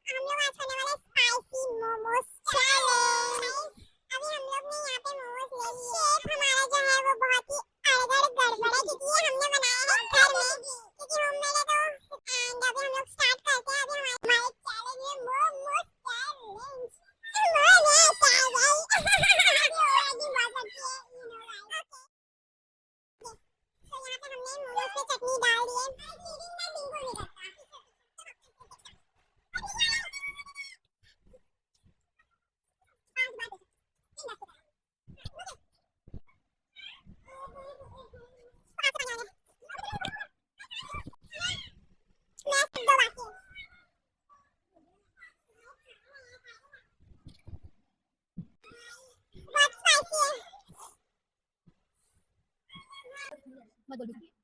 हम लोग आज करने वाले स्पाइसी मोमोज चैलेंज। अभी हम लोग ने यहाँ पे मोमोज ले लिए। शेप हमारा जो है वो बहुत ही अड़गड़ गड़बड़ है क्योंकि ये हमने बनाया है घर में क्योंकि होममेड है तो। एंड अभी हम लोग स्टार्ट करते हैं। अभी हमारे चैलेंज है मोमोज चैलेंज। चटनी डाल दी है। मत बोल